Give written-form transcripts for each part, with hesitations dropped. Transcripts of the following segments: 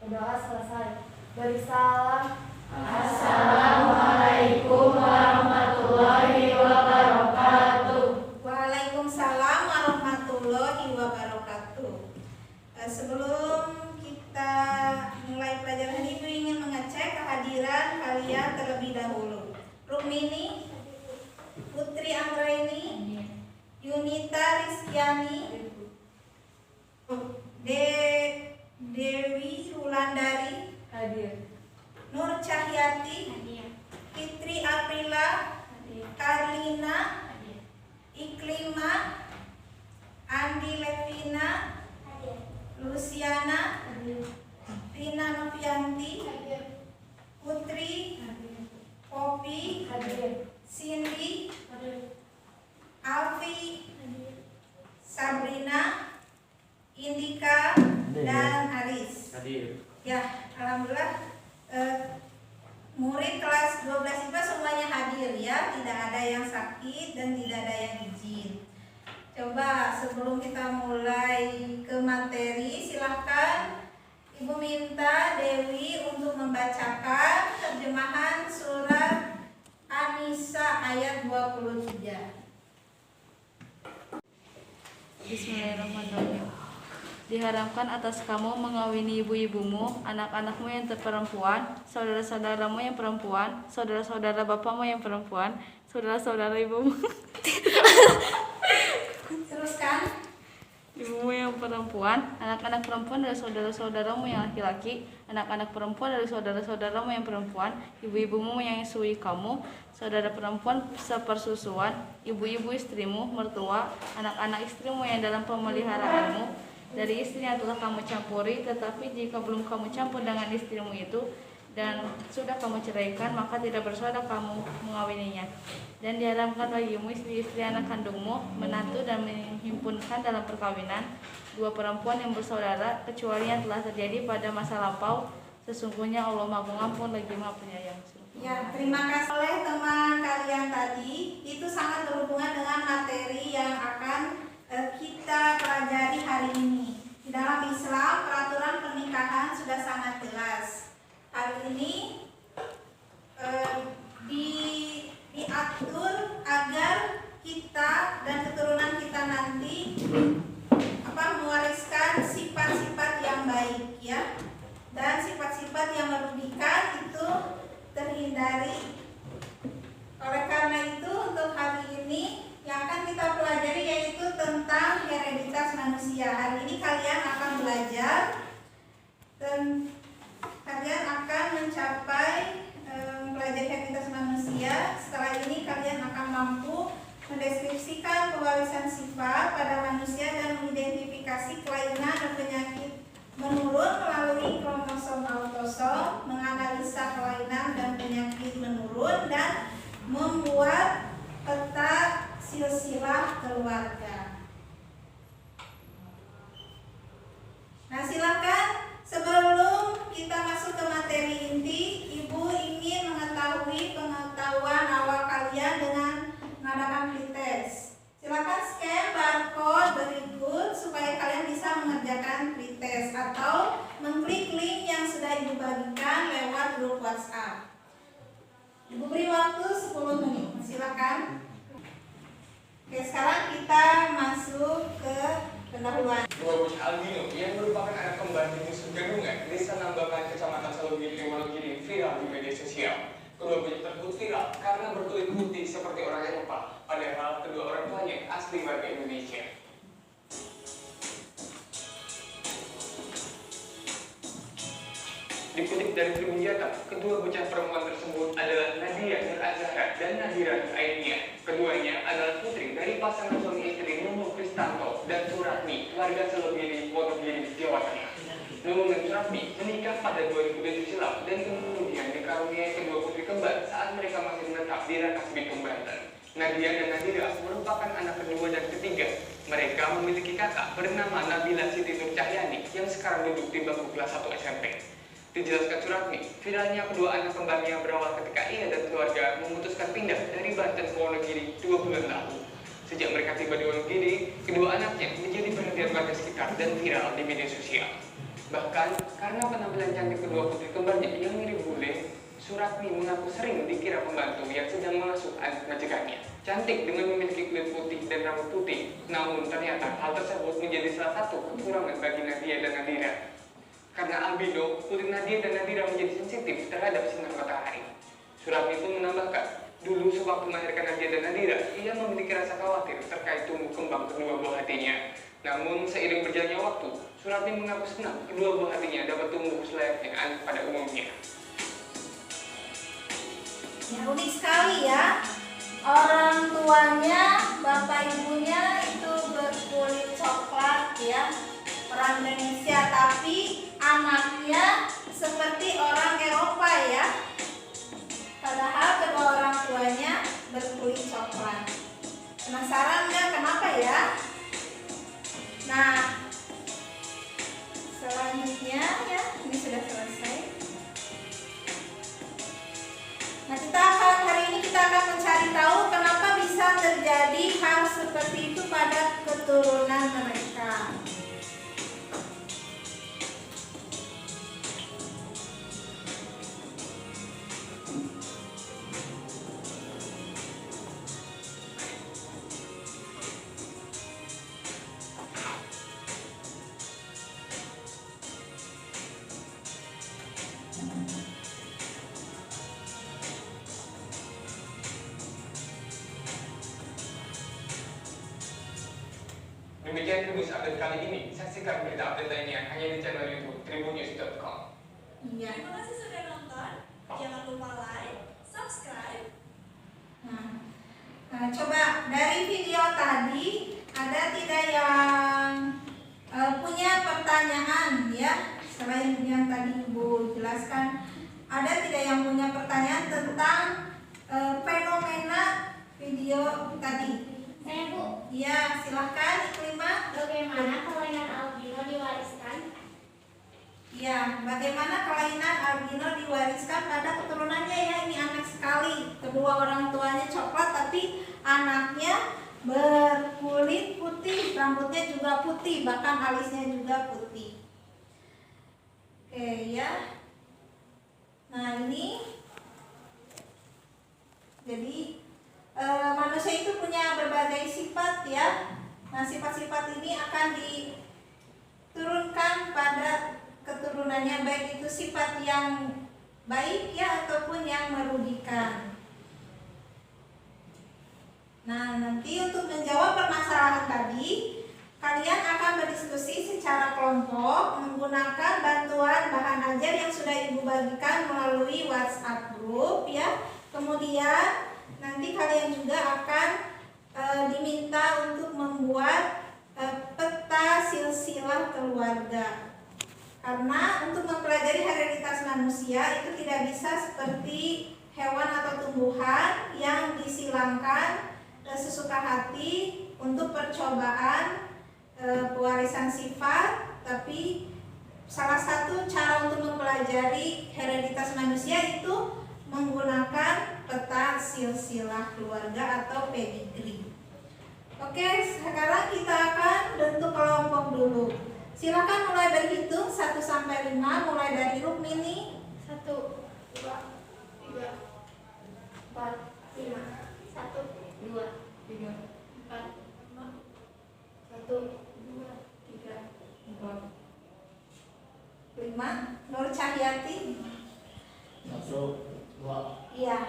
Berdoa selesai. Beri salam. Assalamualaikum warahmatullahi wabarakatuh. Waalaikumsalam warahmatullahi wabarakatuh. Sebelum kita mulai pelajaran, Ibu ingin mengecek kehadiran kalian terlebih dahulu. Rumini, Putri Anggraini, Yunita Rizkyani, Dewi Wulandari, Hadir. Nur Cahyati, Fitri Aprila, Karlina, Iklima, Andi Levina, Luciana, Rina Novianti, Putri, Popi, Cindy, Alfi, Sabrina, Indika, dan Aris. Ya, alhamdulillah murid kelas 12 IPA semuanya hadir ya, tidak ada yang sakit dan tidak ada yang izin. Coba sebelum kita mulai ke materi, silahkan Ibu minta Dewi untuk membacakan terjemahan surat An-Nisa ayat 23. Bismillahirrahmanirrahim. Diharamkan atas kamu mengawini ibu-ibumu, anak-anakmu yang perempuan, saudara-saudaramu yang perempuan, saudara-saudara bapakmu yang perempuan, saudara-saudara ibumu Teruskan. ibumu yang perempuan, anak-anak perempuan dari saudara-saudaramu yang laki-laki, anak-anak perempuan dari saudara-saudaramu yang perempuan, ibu-ibumu yang menyusui kamu, saudara perempuan sepersusuan, ibu-ibu istrimu, mertua, anak-anak istrimu yang dalam pemeliharaanmu, dari istri yang telah kamu campuri, tetapi jika belum kamu campur dengan istrimu itu dan sudah kamu ceraikan, maka tidak bersalah kamu mengawininya. Dan diharamkan bagimu istri-istri anak kandungmu, menantu dan menghimpunkan dalam perkawinan dua perempuan yang bersaudara, kecuali yang telah terjadi pada masa lampau. Sesungguhnya Allah Maha Pengampun lagi Maha Penyayang. Ya, terima kasih oleh teman kalian tadi. Itu sangat berhubungan dengan materi yang akan kita pelajari hari ini. Di dalam Islam, peraturan pernikahan sudah sangat jelas. Hari ini diatur agar kita dan keturunan kita nanti mewariskan sifat-sifat yang baik ya, dan sifat-sifat yang merugikan itu terhindari. Oleh karena itu, untuk hari ini yang akan kita pelajari yaitu tentang hereditas manusia. Hari ini kalian akan belajar dan kalian akan mencapai mempelajari hereditas manusia. Setelah ini kalian akan mampu mendeskripsikan pewarisan sifat pada manusia dan mengidentifikasi kelainan dan penyakit menurun melalui kromosom autosom, menganalisa kelainan dan penyakit menurun, dan membuat peta silsilah keluarga. Nah, silakan sebelum kita masuk ke materi inti, Ibu ingin mengetahui pengetahuan awal kalian dengan mengadakan pretest. Silakan scan barcode berikut supaya kalian bisa mengerjakan pretest atau mengklik link yang sudah Ibu bagikan lewat grup WhatsApp. Ibu beri waktu 10 menit. Silakan. Oke, sekarang kita masuk ke pendahuluan. Dua bocah albino yang merupakan anak kembar di Dusun Gadungan, Desa Nambakan, Kecamatan Salogiri, Wonogiri, viral di media sosial. Kedua bocah tersebut viral karena berkulit putih seperti orang Eropa, padahal kedua orang tuanya asli warga Indonesia. Dikutip dari Tribun Jakarta, kedua bocah perempuan tersebut adalah Nadia Nur Azhara dan Nadira Nur Ainia. Keduanya adalah putri dari pasangan suami istri Nunung Kristanto dan Suratmi, warga Salogiri, Wonogiri, Jawa Tengah. Nunung dan Suratmi menikah pada 2007 silam dan kemudian dikaruniai kedua putri kembar saat mereka masih menetap di Rakasbitung, Banten. Nadia dan Nadira merupakan anak kedua dan ketiga. Mereka memiliki kakak bernama Nabila Siti Nur Cahyani yang sekarang duduk di bangku kelas 1 SMP. Dijelaskan Suratmi, viralnya kedua anak kembarnya berawal ketika ia dan keluarga memutuskan pindah dari Banten ke Wonogiri 2 bulan lalu. Sejak mereka tiba di Wonogiri, kedua anaknya menjadi perhatian warga sekitar dan viral di media sosial. Bahkan karena penampilan cantik kedua putri kembarnya yang mirip bule, Suratmi mengaku sering dikira pembantu yang sedang mengasuh anak majikannya. Cantik dengan memiliki kulit putih dan rambut putih, namun ternyata hal tersebut menjadi salah satu kekurangan bagi Nadia dan Nadira. Karena albino, kulit Nadia dan Nadira menjadi sensitif terhadap sinar matahari. Suratmi pun menambahkan, dulu sewaktu melahirkan Nadia dan Nadira, ia memiliki rasa khawatir terkait tumbuh kembang kedua buah hatinya. Namun seiring berjalannya waktu, Suratmi mengaku senang kedua buah hatinya dapat tumbuh selayaknya anak pada umumnya. Ya, unik sekali ya. Orang tuanya, bapak ibunya itu berkulit coklat ya, orang Indonesia, tapi anaknya seperti orang Eropa ya. Padahal kedua orang tuanya berkulit coklat. Penasaran nggak kenapa ya? Nah, selanjutnya ya, ini sudah selesai. Nah, hari ini kita akan mencari tahu kenapa bisa terjadi hal seperti itu pada keturunan mereka. Demikian Tribun update kali ini. Saksikan berita update lainnya hanya di channel YouTube tribunnews.com. Iya. Terima kasih sudah nonton. Jangan lupa like, subscribe. Nah, coba dari video tadi ada tidak yang punya pertanyaan ya, selain yang tadi Ibu jelaskan, ada tidak yang punya pertanyaan tentang fenomena video tadi? Saya Bu, Ya, silahkan Iklima. bagaimana kelainan albino diwariskan? Ya, bagaimana kelainan albino diwariskan pada keturunannya ya, ini aneh sekali. Kedua orang tuanya coklat tapi anaknya berkulit putih, rambutnya juga putih, bahkan alisnya juga putih. Oke ya. Nah, ini jadi manusia itu punya berbagai sifat ya. Nah, sifat-sifat ini akan diturunkan pada keturunannya, baik itu sifat yang baik ya ataupun yang merugikan. Nah, nanti untuk menjawab permasalahan tadi, kalian akan berdiskusi secara kelompok menggunakan bantuan bahan ajar yang sudah Ibu bagikan melalui WhatsApp group ya. Kemudian nanti kalian juga akan diminta untuk membuat peta silsilah keluarga. Karena untuk mempelajari hereditas manusia itu tidak bisa seperti hewan atau tumbuhan yang disilangkan sesuka hati untuk percobaan pewarisan sifat, tapi salah satu cara untuk mempelajari hereditas manusia itu menggunakan peta silsilah keluarga atau pedigree. Oke, sekarang kita akan bentuk kelompok dulu. Silakan mulai berhitung 1 sampai 5, mulai dari Rukmini. 1, 2, 3, 4, 5. 1, 2, 3, 4, 5. 1, 2, 3, 4, 5. Nur Cahyati. 1, 2. Iya.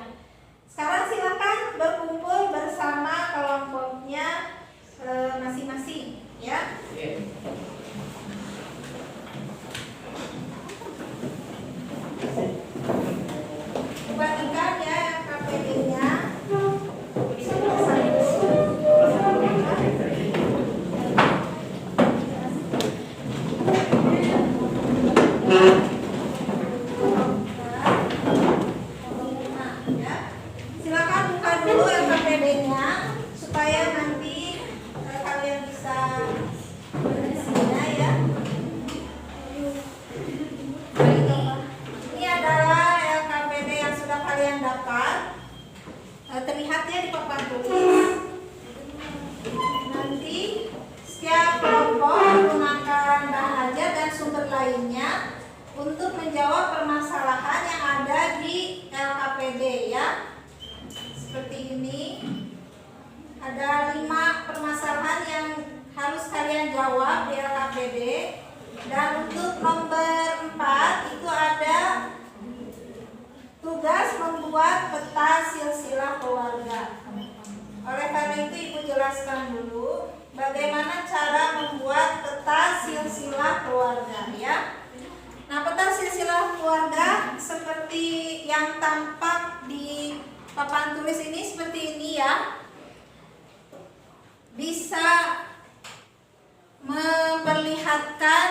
Sekarang silakan berkumpul bersama kelompoknya masing-masing, ya. Bagikan ya KPD-nya. Silakan buka dulu LKPD-nya supaya nanti kalian bisa berisi ya. untuk menjawab permasalahan yang ada di LKPD ya. Seperti ini. Ada 5 permasalahan yang harus kalian jawab di LKPD. Dan untuk nomor 4 itu ada tugas membuat peta silsilah keluarga. Oleh karena itu Ibu jelaskan dulu bagaimana cara membuat peta silsilah keluarga ya. Nah, peta silsilah keluarga seperti yang tampak di papan tulis ini seperti ini ya. Bisa memperlihatkan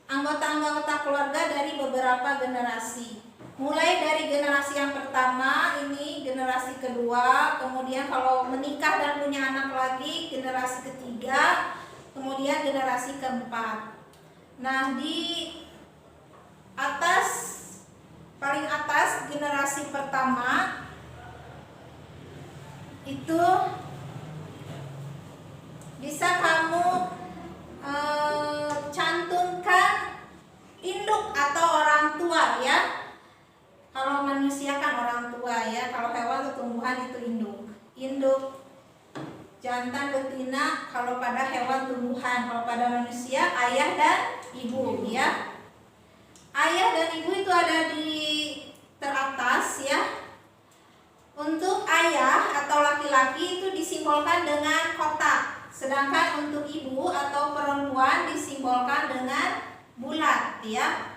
anggota-anggota keluarga dari beberapa generasi. Mulai dari generasi yang pertama, ini generasi kedua, kemudian kalau menikah dan punya anak lagi, generasi ketiga, kemudian generasi keempat. Nah, di atas, paling atas generasi pertama itu bisa kamu cantumkan induk atau orang tua ya. Kalau manusia kan orang tua ya, kalau hewan atau tumbuhan itu induk. Induk jantan betina kalau pada hewan tumbuhan, kalau pada manusia ayah dan ibu ya. Ayah dan ibu itu ada di teratas ya. Untuk ayah atau laki-laki itu disimbolkan dengan kotak, sedangkan untuk ibu atau perempuan disimbolkan dengan bulat ya.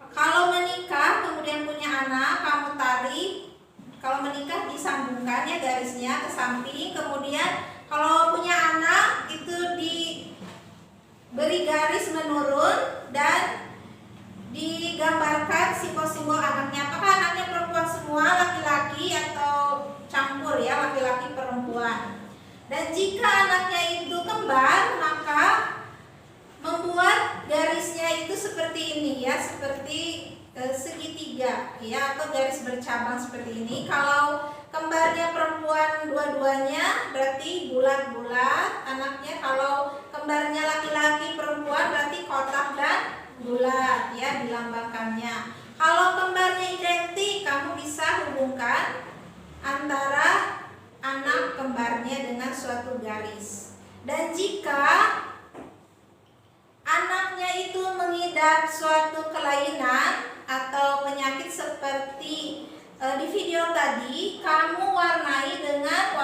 Kalau menikah kemudian punya anak, kamu tarik. Kalau menikah disambungkan ya garisnya ke samping. Kemudian kalau punya anak itu diberi garis menurun dan digambarkan simbol-simbol anaknya. Apakah anaknya perempuan semua, laki-laki atau campur ya, laki-laki perempuan. Dan jika anaknya itu kembar, maka membuat garisnya itu seperti ini ya, seperti segitiga ya, atau garis bercabang seperti ini. Kalau kembarnya perempuan dua-duanya berarti bulat-bulat anaknya. Kalau kembarnya laki-laki perempuan berarti kotak dan bulat ya dilambangkannya. Kalau kembarnya identik, kamu bisa hubungkan antara anak kembarnya dengan suatu garis. Dan jika anaknya itu mengidap suatu kelainan atau penyakit seperti di video tadi, kamu warnai dengan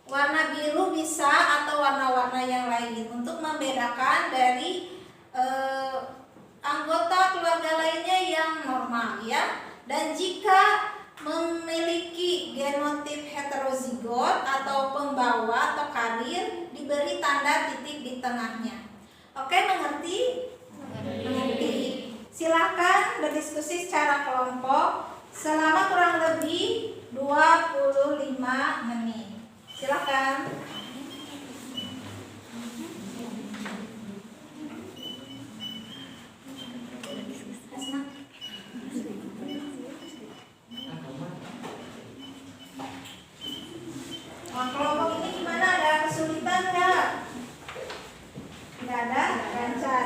warna biru bisa atau warna-warna yang lain untuk membedakan dari anggota keluarga lainnya yang normal ya. Dan jika memiliki genotip heterozigot atau pembawa atau karir, diberi tanda titik di tengahnya. Oke, mengerti? Mengerti. Silakan berdiskusi secara kelompok selama kurang lebih 25 menit. Silakan. Kelompok ini gimana? Ada kesulitan nggak? Tidak ada, lancar.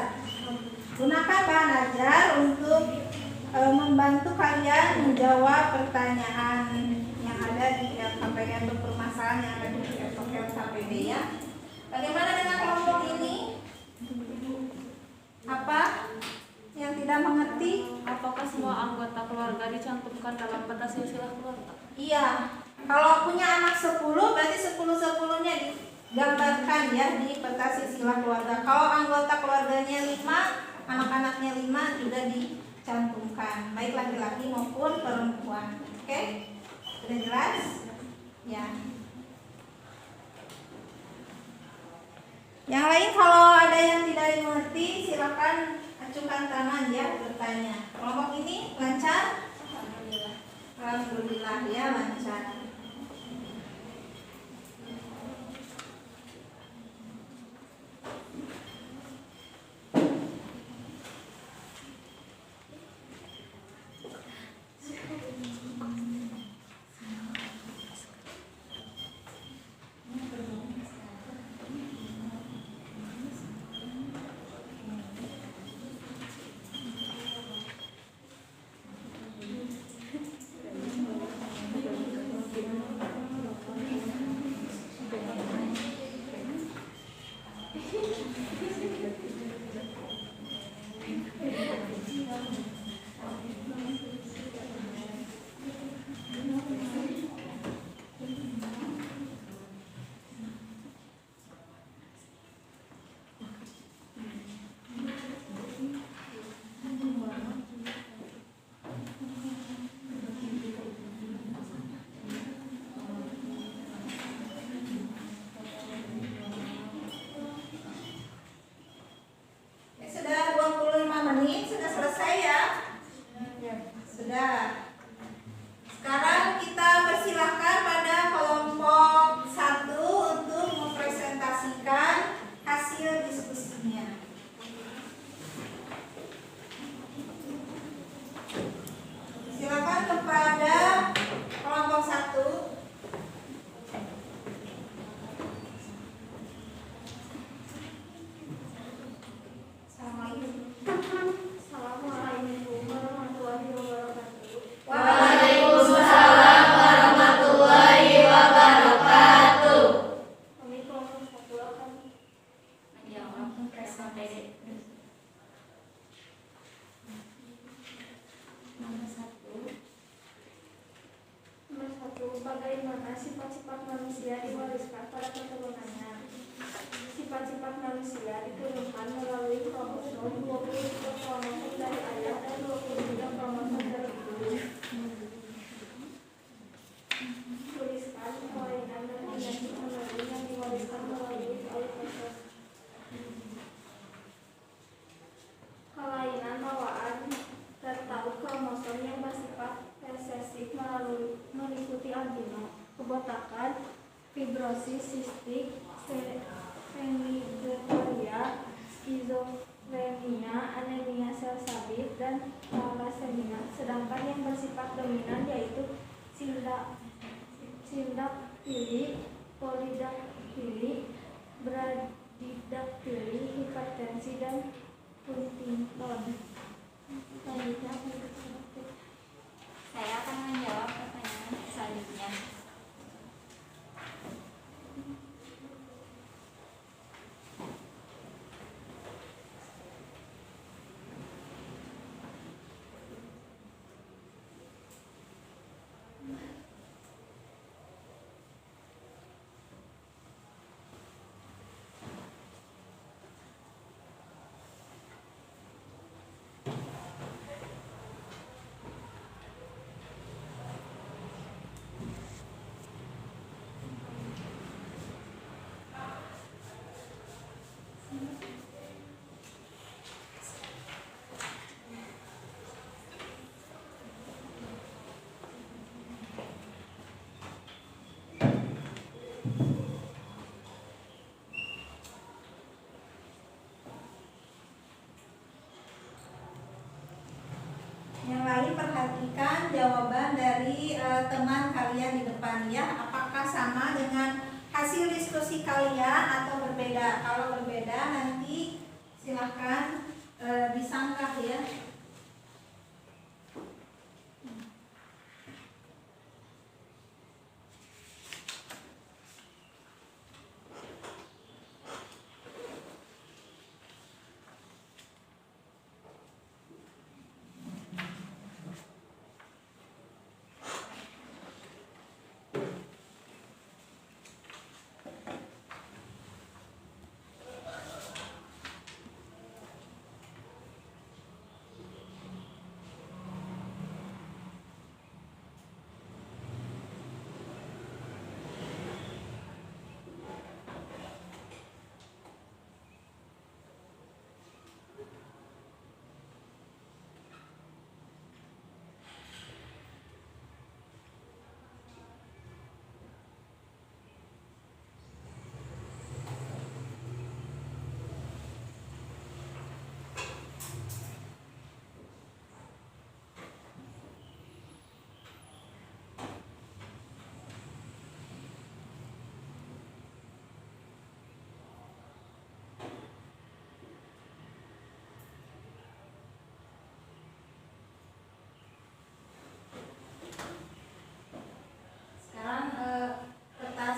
Gunakan bahan ajar untuk membantu kalian menjawab pertanyaan yang ada di LKPD atau permasalahan yang ada di LKPD ya. Bagaimana dengan kelompok ini? Apa yang tidak mengerti? Apakah semua anggota keluarga dicantumkan dalam peta silsilah keluarga? Iya. Kalau punya anak 10 berarti 10-10-nya digambarkan ya di peta silsilah keluarga. Kalau anggota keluarganya 5, anak-anaknya 5 juga dicantumkan, baik laki-laki maupun perempuan. Oke? Sudah jelas? Ya. Yang lain kalau ada yang tidak dimengerti silakan acukan tangan ya bertanya. Kelompok ini lancar? Alhamdulillah ya lancar. manusia diwariskan pada keturunannya. Sifat-sifat manusia diturunkan melalui kromosom 23 kromosom dari ayah dan 23 kromosom dari ibu. Tuliskan kelainan dan penyakit melalui yang diwariskan melalui autosos. Kelainan bawaan tertaut kromosom yang bersifat resesif meliputi albino, kebotakan, fibrosis sistik, fenilketonuria, skizofrenia, anemia sel sabit, dan thalassemia. Sedangkan yang bersifat dominan yaitu sindaktili, polidaktili, bradidaktili, hipertensi, dan Huntington. Selanjutnya Saya akan menjawab pertanyaan selanjutnya. Yang lain perhatikan jawaban dari teman kalian di depan ya. Apakah sama dengan hasil diskusi kalian atau berbeda? Kalau berbeda nanti silahkan disanggah ya.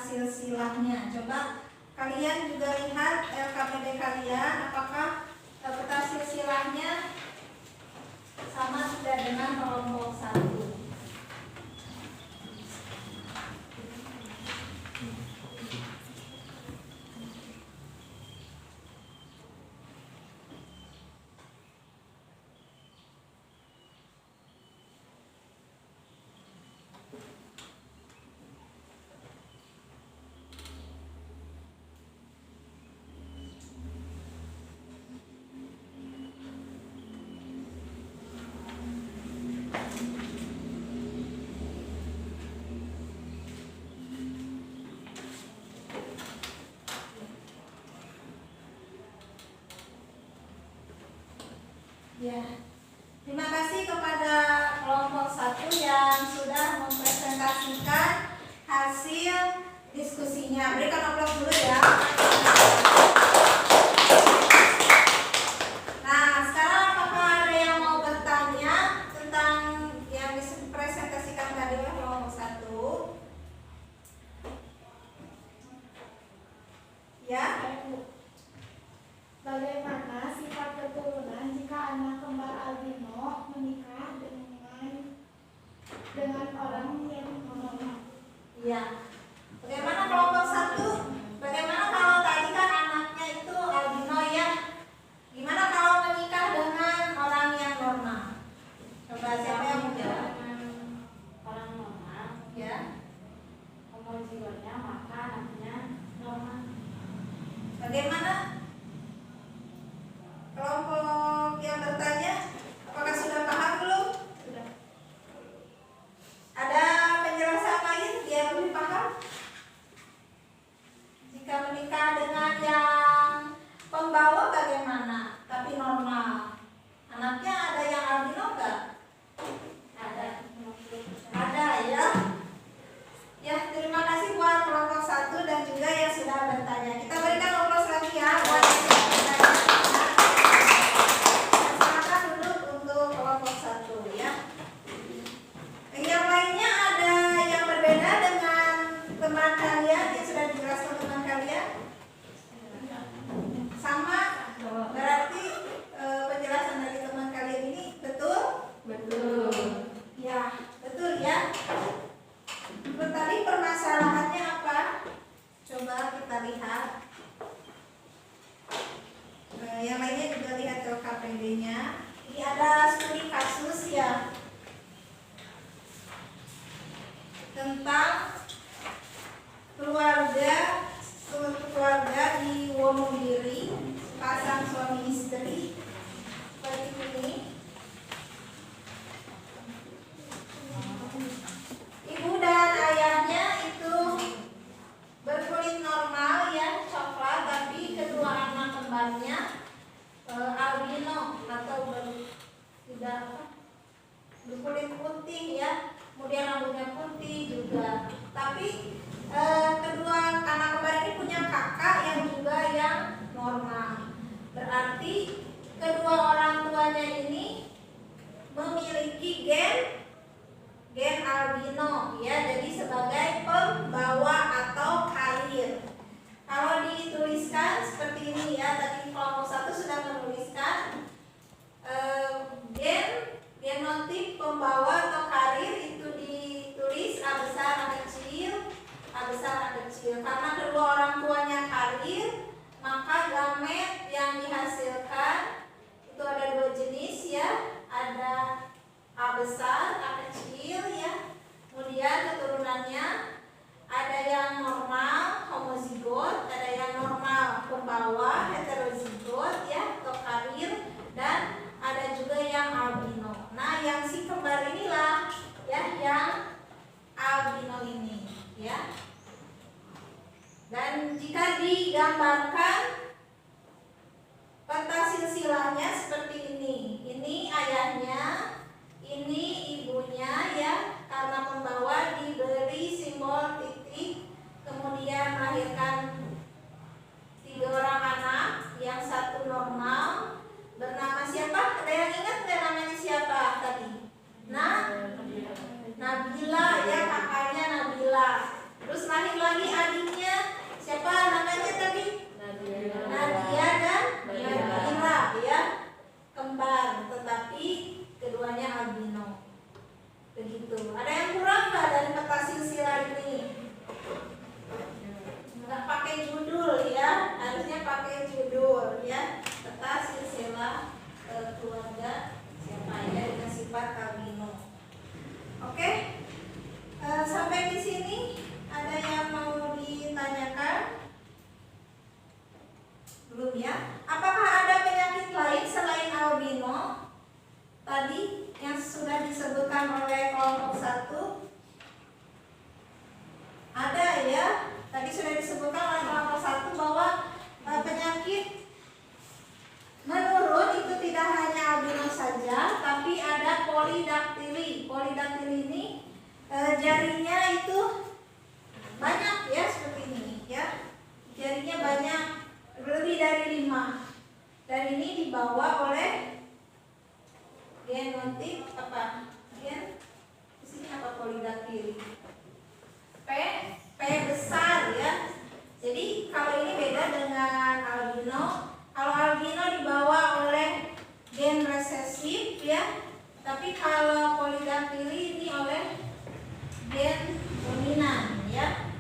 Silsilahnya. Coba kalian juga lihat LKPD kalian, apakah peta silsilahnya sama tidak dengan kelompok 1. Ya, terima kasih kepada kelompok 1 yang sudah mempresentasikan hasil diskusinya. Berikan aplaus dulu ya. Nah, sekarang apakah ada yang mau bertanya tentang yang dipresentasikan tadi oleh kelompok 1? Ya. Bagaimana sifat keturunan jika anak kembar albino menikah dengan orang yang mononom? Iya. Bagaimana Ini ada studi kasus ya tentang keluarga di Wonogiri, pasang suami istri seperti ini. Ibu dan ayahnya itu berkulit normal ya, coklat, tapi kedua anak kembarnya albino atau tidak berkulit putih ya, kemudian rambutnya putih juga. Tapi kedua anak kembar ini punya kakak yang juga yang normal. Berarti kedua orang tuanya ini memiliki gen albino ya, jadi sebagai pembawa atau karier. Kalau dituliskan seperti ini ya, tadi kelompok 1 sudah menuliskan genotip pembawa atau karier itu ditulis A besar A kecil, A besar A kecil. Karena kedua orang tuanya karier, maka gamet yang dihasilkan itu ada 2 jenis ya, ada A besar A kecil ya. Kemudian keturunannya ada yang normal homozigot, ada yang normal pembawa heterozigot ya atau karier, dan ada juga yang albino. Nah, yang si kembar inilah ya yang albino ini ya. Dan jika digambarkan peta silsilahnya seperti ini. Ini ayahnya, ini ibunya ya. Karena pembawa diberi simbol titik, kemudian melahirkan 3 orang anak, yang 1 normal, bernama siapa? Ada yang ingat nggak namanya siapa tadi? Nabila ya, kakaknya Nabila. Terus lahir lagi adiknya siapa namanya tadi? Nadia dan Nabila ya, kembar, tetapi keduanya albino. Begitu. Ada yang kurang nggak dari peta silsilah ini? Nggak pakai judul ya, harusnya pakai judul ya. Peta silsilah keluarga siapa aja dengan sifat albino. Oke, sampai di sini ada yang mau ditanyakan? Belum ya? Apakah ada penyakit lain selain albino tadi yang sudah disebutkan oleh kelompok 1? Ada ya, tadi sudah disebutkan oleh kelompok 1 bahwa penyakit menurun itu tidak hanya albino saja, tapi ada polidaktili. Polidaktili ini jarinya itu banyak ya, seperti ini ya. Jarinya banyak, lebih dari 5. Dan ini dibawa oleh genotip apa? Gen di sini apa polidaktili? P besar ya. Jadi kalau ini beda dengan albino. Kalau albino dibawa oleh gen resesif ya. Tapi kalau polidaktili ini oleh gen dominan ya.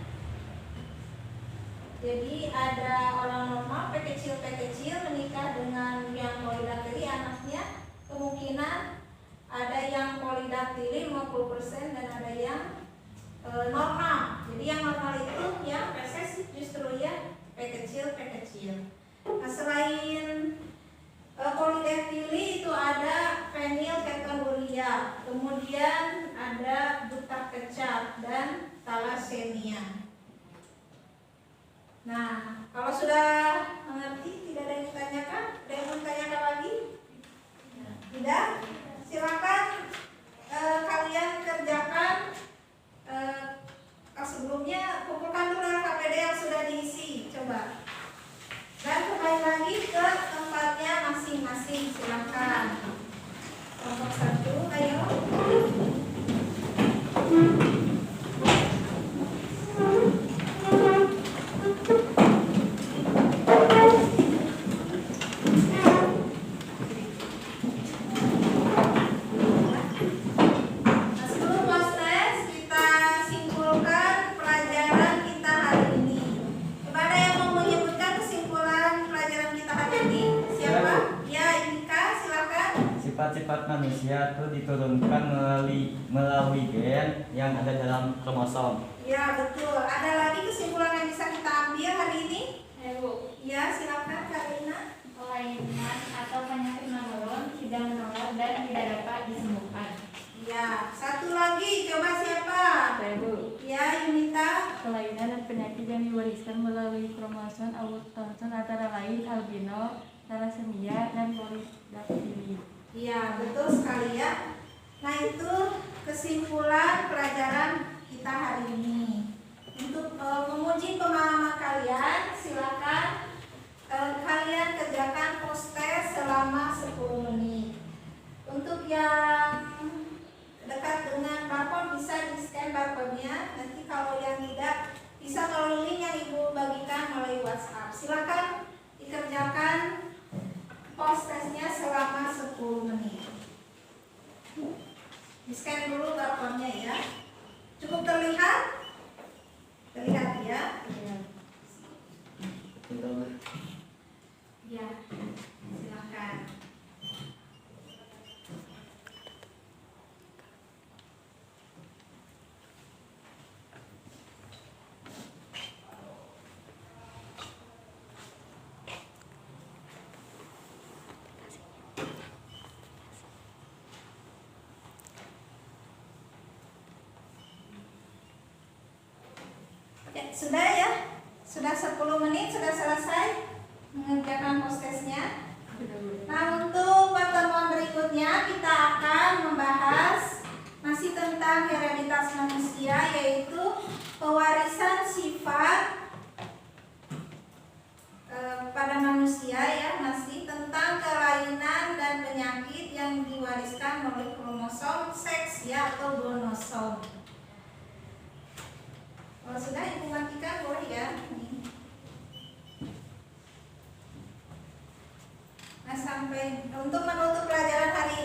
Jadi ada orang normal P kecil menikah dengan yang polidaktili, anaknya kemungkinan ada yang polidaktili 50% dan ada yang normal. Jadi yang normal itu yang resesif justru ya, P kecil. Nah, selain polidaktili itu ada fenilketonuria, kemudian ada buta kecap dan talasemia. Nah, kalau sudah mengerti, tidak ada yang ditanyakan? Ada yang mau ditanyakan lagi? Tidak? Silakan kalian kerjakan. Sebelumnya kumpulkan dulu KPD yang sudah diisi, coba. Dan kembali lagi ke tempatnya masing-masing, silakan. Kelompok 1, ayo. sifat-sifat manusia itu diturunkan melalui gen yang ada dalam kromosom. Ya betul. Ada lagi kesimpulan yang bisa kita ambil hari ini? Bu, Ya silakan Karina. kelainan atau penyakit menurun tidak menular dan tidak dapat disembuhkan. Ya, satu lagi coba siapa? Bu, Ya Yunita. kelainan dan penyakit yang diwariskan melalui kromosom autosomal antara lain albino, thalassemia, dan polydactyly. Ya betul sekali ya. Nah itu kesimpulan pelajaran kita hari ini. Untuk menguji pemahaman kalian, silakan kalian kerjakan post test selama 10 menit. Untuk yang dekat dengan barcode bisa di scan barcode-nya. Nanti kalau yang tidak bisa melalui link yang ibu bagikan melalui WhatsApp. Silakan dikerjakan post testnya selama 10 menit. Di scan dulu barcode-nya ya. Cukup terlihat? Terlihat ya? Ya, silakan. Ya, sudah ya? Sudah 10 menit, sudah selesai mengerjakan post testnya. Nah, untuk pertemuan berikutnya kita akan membahas masih tentang hereditas manusia, yaitu pewarisan sifat pada manusia ya, masih tentang kelainan dan penyakit yang diwariskan oleh kromosom seks ya atau gonosom. Kalau sudah ibu matikan boleh ya. Nih. Nah, sampai untuk menutup pelajaran hari